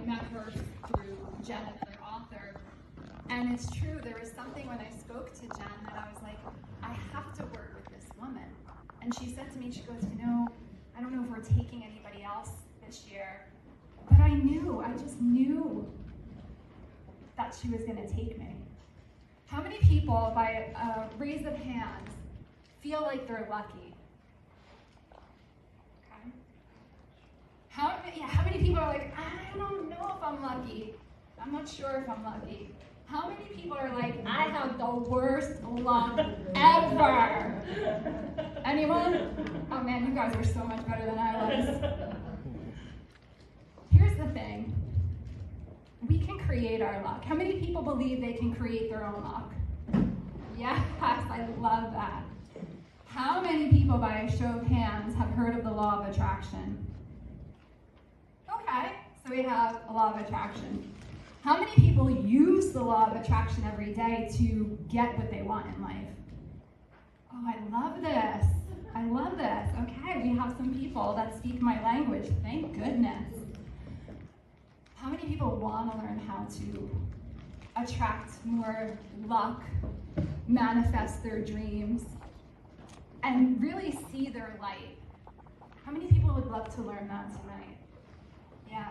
met her through Jen, their author. And it's true, there was something when I spoke to Jen that I was like, I have to work with this woman. And she said to me, she goes, I don't know if we're taking anybody else this year, but I just knew that she was going to take me. How many people, by a raise of hands, feel like they're lucky? Okay. How many people are like, I don't know if I'm lucky. I'm not sure if I'm lucky. How many people are like, I have the worst luck ever? Anyone? Oh man, you guys are so much better than I was. Here's the thing. We can create our luck. How many people believe they can create their own luck? Yes, I love that. How many people, by a show of hands, have heard of the law of attraction? Okay, so we have a law of attraction. How many people use the law of attraction every day to get what they want in life? Oh, I love this. I love this. Okay, we have some people that speak my language. Thank goodness. How many people want to learn how to attract more luck, manifest their dreams, and really see their light? How many people would love to learn that tonight? Yeah.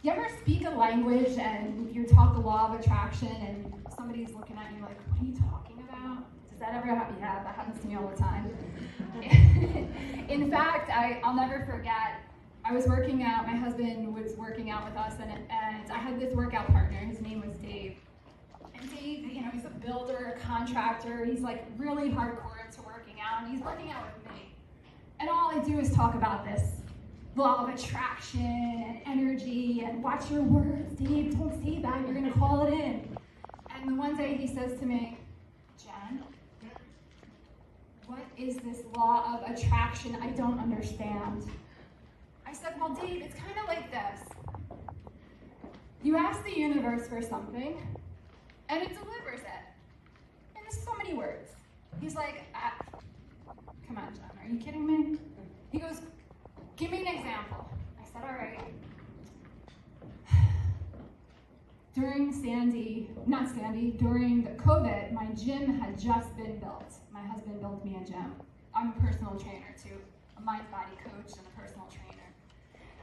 You ever speak a language and you talk the law of attraction and somebody's looking at you like, what are you talking about? Does that ever happen? Yeah, that happens to me all the time. In fact, I'll never forget, I was working out, my husband was working out with us, and I had this workout partner, his name was Dave. And Dave, he's a builder, a contractor, he's like really hardcore into working out, and he's working out with me. And all I do is talk about this law of attraction and energy, and watch your words, Dave, don't say that, you're gonna call it in. And the one day he says to me, Jen, what is this law of attraction? I don't understand. I said, well, Dave, it's kind of like this. You ask the universe for something, and it delivers it. And there's so many words. He's like, come on, Jen, are you kidding me? He goes, give me an example. I said, all right. During during the COVID, my gym had just been built. My husband built me a gym. I'm a personal trainer too, a mind body coach and a personal trainer.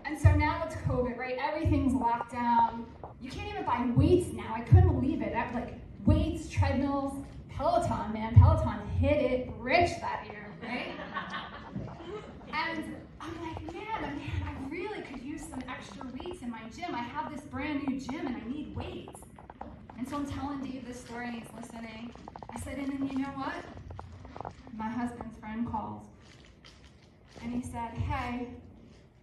And so now it's COVID, right? Everything's locked down. You can't even buy weights now. I couldn't believe it. Like weights, treadmills, Peloton, man. Peloton hit it rich that year, right? And I'm like, man, I really could use some extra weights in my gym. I have this brand new gym and I need weights. And so I'm telling Dave this story and he's listening. I said, and then you know what? My husband's friend calls. And he said, hey,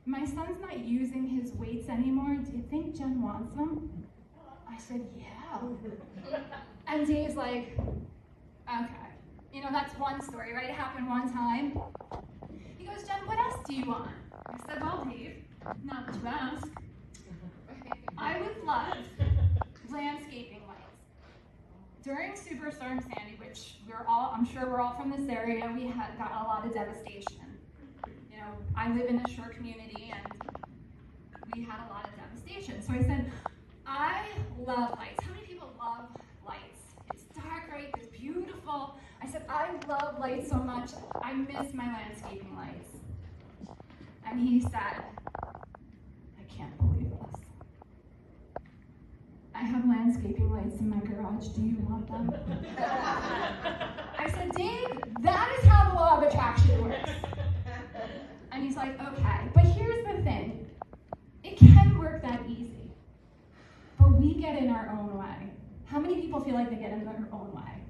my son's not using his weights anymore. Do you think Jen wants them? I said, yeah. And Dave's like, okay. That's one story, right? It happened one time. He goes, Jen, what else do you want? I said, well, Dave, not that you ask. I would love landscaping lights. During Superstorm Sandy, which I'm sure we're all from this area, we had got a lot of devastation. I live in a shore community and we had a lot of devastation. So I said, I love lights. How many people love lights? It's dark, right? It's beautiful. I said, I love lights so much. I miss my landscaping lights. And he said, I can't believe this. I have landscaping lights in my garage. Do you want them? I said, Dave, that is how the law of attraction works. And he's like, okay, but here's the thing. It can work that easy, but we get in our own way. How many people feel like they get in their own way,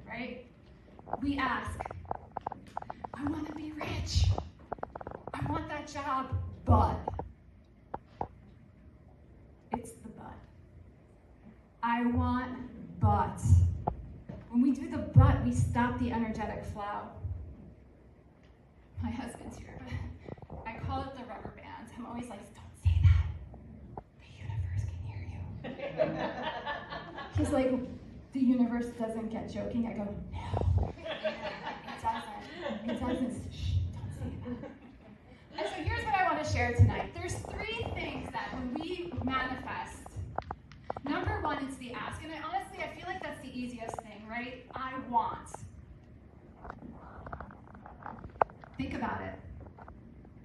right? We ask, I want to be rich. I want that job, but. It's the but. I want, but. When we do the but, we stop the energetic flow. My husband's here, but I call it the rubber band. I'm always like, don't say that. The universe can hear you. He's like, the universe doesn't get joking. I go, no, it doesn't. Shh, don't say that. And so here's what I want to share tonight. There's three things that when we manifest, number one, it's the ask. And honestly, I feel like that's the easiest thing, right? I want. Think about it.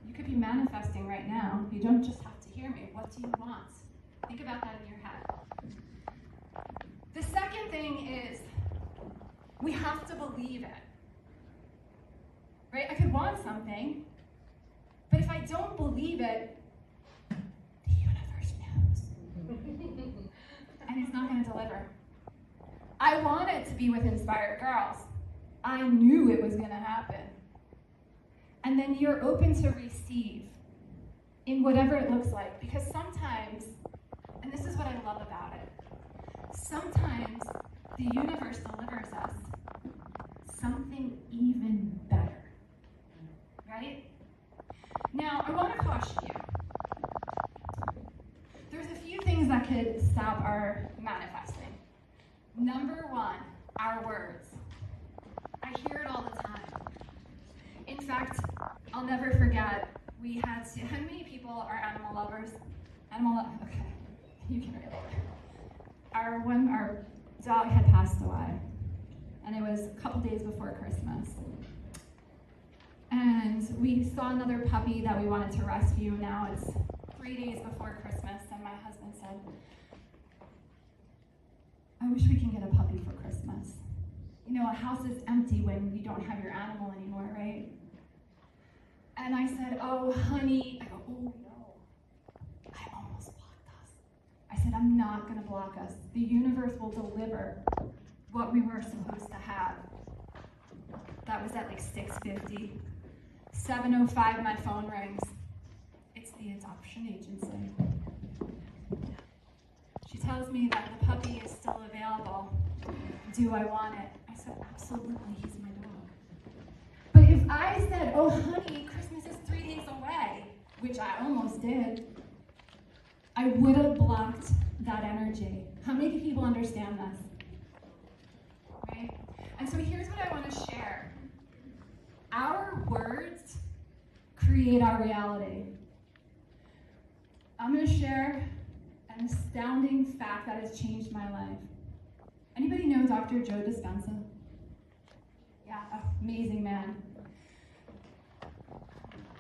You could be manifesting right now. You don't just have to hear me. What do you want? Think about that in your head. The second thing is we have to believe it. Right? I could want something, but if I don't believe it, the universe knows. And it's not going to deliver. I wanted to be with Inspired Girls. I knew it was going to happen. And then you're open to receive in whatever it looks like. Because sometimes, and this is what I love about it, sometimes the universe delivers us something even better. Right? Now, I want to caution you. There's a few things that could stop our manifesting. Number one, our words. I hear it all the time. In fact, I'll never forget, we had to, how many people are animal lovers? Okay, you can relate. Our dog had passed away, and it was a couple days before Christmas. And we saw another puppy that we wanted to rescue. Now it's 3 days before Christmas, and my husband said, I wish we can get a puppy for Christmas. You know, a house is empty when you don't have your animal anymore, right? And I said, oh, honey. I go, oh, no. I almost blocked us. I said, I'm not going to block us. The universe will deliver what we were supposed to have. That was at like 6:50. 7:05, my phone rings. It's the adoption agency. She tells me that the puppy is still available. Do I want it? I said, absolutely, he's my dog. But if I said, oh, honey, Christmas is 3 days away, which I almost did, I would have blocked that energy. How many people understand this? Right? And so here's what I want to share. Our words create our reality. I'm going to share an astounding fact that has changed my life. Anybody know Dr. Joe Dispenza? Yeah, amazing man.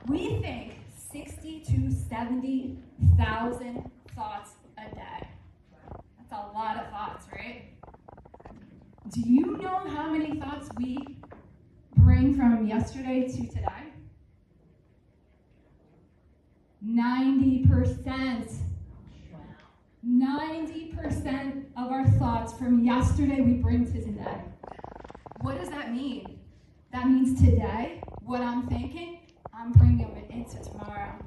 We think 60 to 70,000 thoughts a day. That's a lot of thoughts, right? Do you know how many thoughts we bring from yesterday to today? 90%. 90% of our thoughts from yesterday we bring to today. What does that mean? That means today, what I'm thinking, I'm bringing it into tomorrow.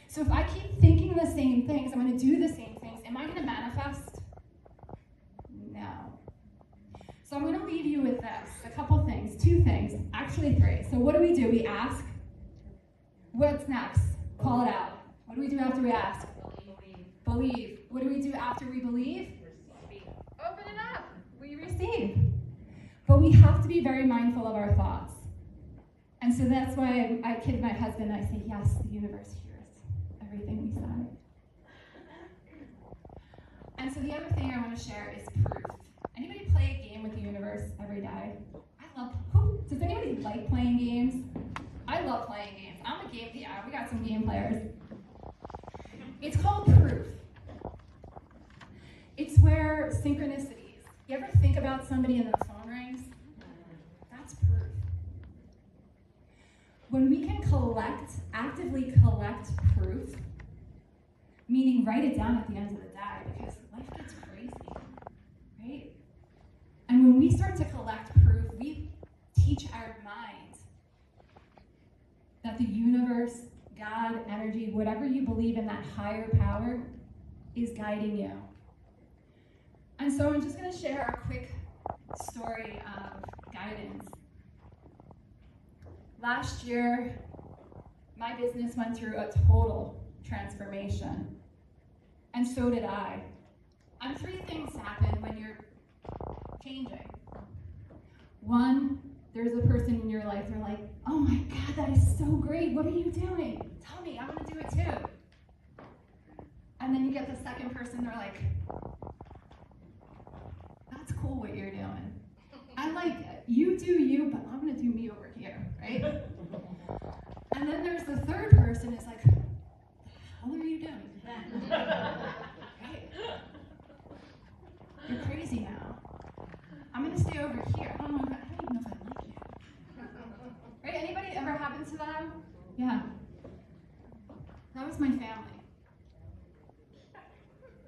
So if I keep thinking the same things, I'm going to do the same things, am I going to manifest? No. So I'm going to leave you with this, a couple things, 2 things, actually 3. So what do? We ask. What's next? Call it out. What do we do after we ask? Believe. What do we do after we believe? Receive. Open it up. We receive. But we have to be very mindful of our thoughts. And so that's why I kid my husband. I say, yes, the universe hears everything we say. And so the other thing I want to share is proof. Anybody play a game with the universe every day? Does anybody like playing games? I love playing games. I'm a game, we got some game players. It's called proof. It's where synchronicities. You ever think about somebody and the phone rings? That's proof. When we can actively collect proof, meaning write it down at the end of the day, because life gets crazy, right? And when we start to collect proof, we teach our minds that the universe, God, energy, whatever you believe in, that higher power is guiding you. And so I'm just going to share a quick story of guidance. Last year, my business went through a total transformation, and so did I. And 3 things happen when you're changing. 1, there's a person in your life, they're like, oh my God, that is so great. What are you doing? Tell me, I want to do it too. And then you get the second person, they're like, that's cool what you're doing. I like it. You do you, but I'm going to do me over here, right? And then there's the third person is like, what are you doing? Right? You're crazy now. I'm going to stay over here. I don't even know if I like you. Right? Anybody ever happened to that? Yeah. That was my family.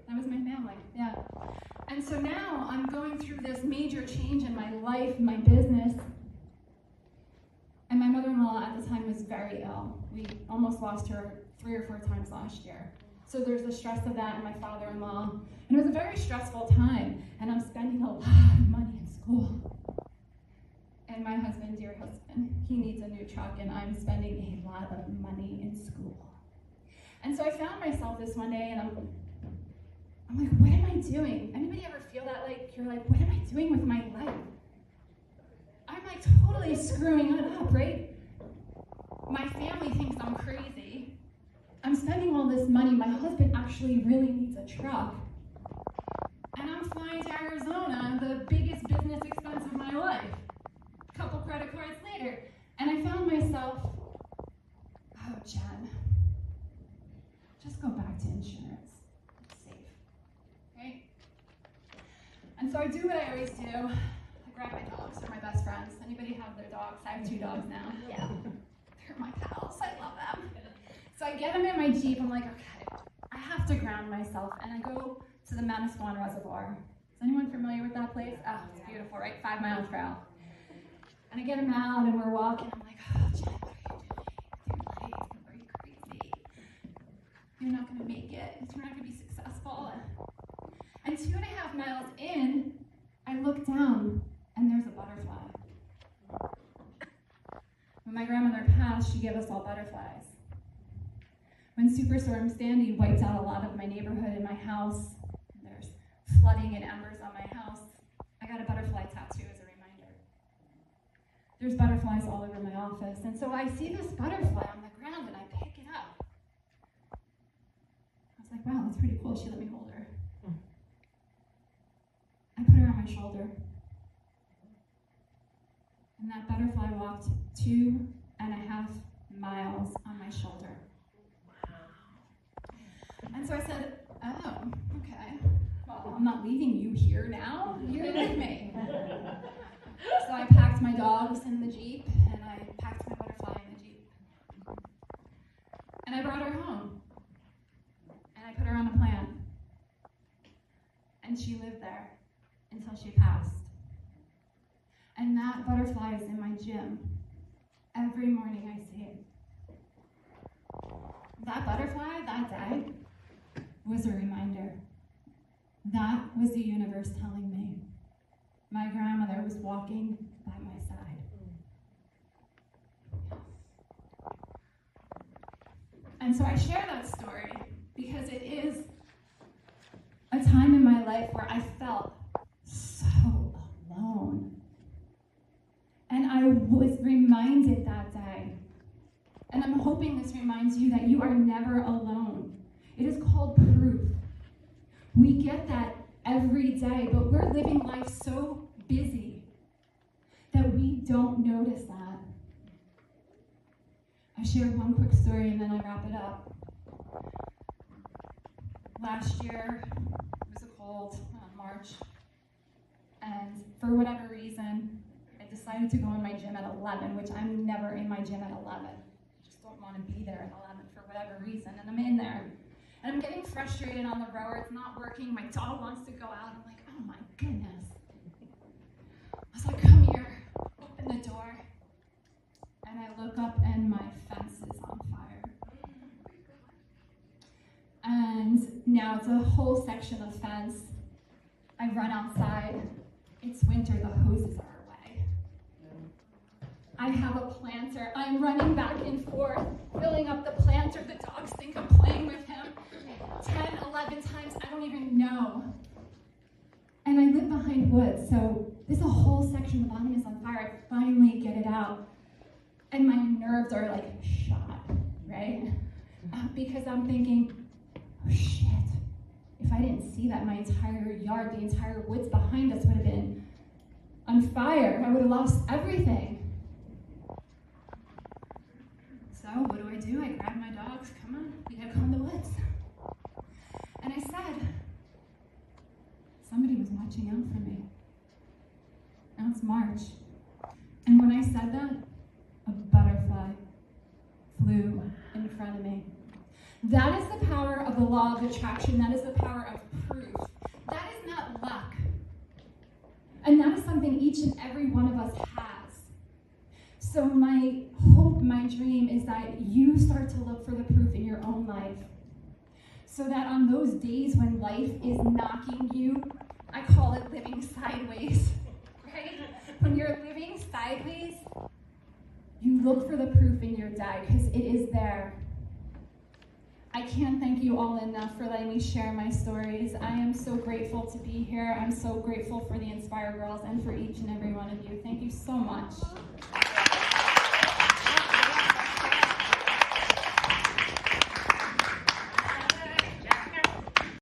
That was my family, yeah. And so now I'm going through this major change in my life, my business. And my mother-in-law at the time was very ill. We almost lost her 3 or 4 times last year. So there's the stress of that, and my father-in-law. And it was a very stressful time. And I'm spending a lot of money in school. And my husband, dear husband, he needs a new truck, and I'm spending a lot of money in school. And so I found myself this one day, and I'm like, what am I doing? Anybody ever feel that? Like, you're like, what am I doing with my life? I'm like totally screwing it up, right? My family thinks I'm crazy. I'm spending all this money. My husband actually really needs a truck. And I'm flying to Arizona, the biggest business expense of my life. A couple credit cards later. And I found myself, oh, Jen, just go back to insurance. It's safe, right? And so I do what I always do. I grab my dogs. They're my best friends. Anybody have their dogs? I have 2 dogs now. Yeah. They're my pals. I love them. So I get them in my Jeep. I'm like, okay, I have to ground myself. And I go to the Manasquan Reservoir. Is anyone familiar with that place? Oh, it's beautiful, right? 5 Mile Trail. And I get them out, and we're walking. I'm like, oh, Jen, what are you doing? Are you crazy? You're not going to make it. You're not going to be successful. And 2.5 miles in, I look down, and there's a butterfly. When my grandmother passed, she gave us all butterflies. When Superstorm Sandy wiped out a lot of my neighborhood and my house, and there's flooding and embers on my house, I got a butterfly tattoo as a reminder. There's butterflies all over my office, and so I see this butterfly on the ground, and I pick it up. I was like, wow, that's pretty cool. She let me hold her. I put her on my shoulder. And that butterfly walked 2.5 miles on my shoulder. And so I said, oh, okay. Well, I'm not leaving you here now. You're with me. So I packed my dogs in the Jeep, and I packed my butterfly in the Jeep. And I brought her home. And I put her on a plan. And she lived there until she passed. And that butterfly is in my gym. Every morning I see it. That butterfly, that day, was a reminder. That was the universe telling me my grandmother was walking by my side. And so I share that story because it is a time in my life where I felt so alone. And I was reminded that day, and I'm hoping this reminds you that you are never alone. It is called proof. We get that every day, but we're living life so busy that we don't notice that. I share one quick story and then I wrap it up. Last year, it was a cold March, and for whatever reason, I decided to go in my gym at 11, which I'm never in my gym at 11. I just don't want to be there at 11 for whatever reason, and I'm in there. And I'm getting frustrated on the rower. It's not working. My dog wants to go out. I'm like, oh my goodness. I was like, come here. Open the door. And I look up and my fence is on fire. And now it's a whole section of fence. I run outside. It's winter. The hoses are away. I have a planter. I'm running back and forth, filling up the planter. The dogs think I'm playing with him 10, 11 times. I don't even know. And I live behind woods, so there's a whole section. The bottom is on fire. I finally get it out. And my nerves are like shot, right? Because I'm thinking, oh shit, I didn't see that, my entire yard, the entire woods behind us would have been on fire. I would have lost everything. So what do? I grabbed my dogs. Come on, we gotta go in the woods. And I said, somebody was watching out for me. Now it's March. And when I said that, a butterfly flew in front of me. That is the power of the law of attraction. That is the power of proof. That is not luck. And that is something each and every one of us has. So my hope, my dream is that you start to look for the proof in your own life. So that on those days when life is knocking you, I call it living sideways, right? When you're living sideways, you look for the proof in your day because it is there. I can't thank you all enough for letting me share my stories. I am so grateful to be here. I'm so grateful for the Inspire Girls and for each and every one of you. Thank you so much.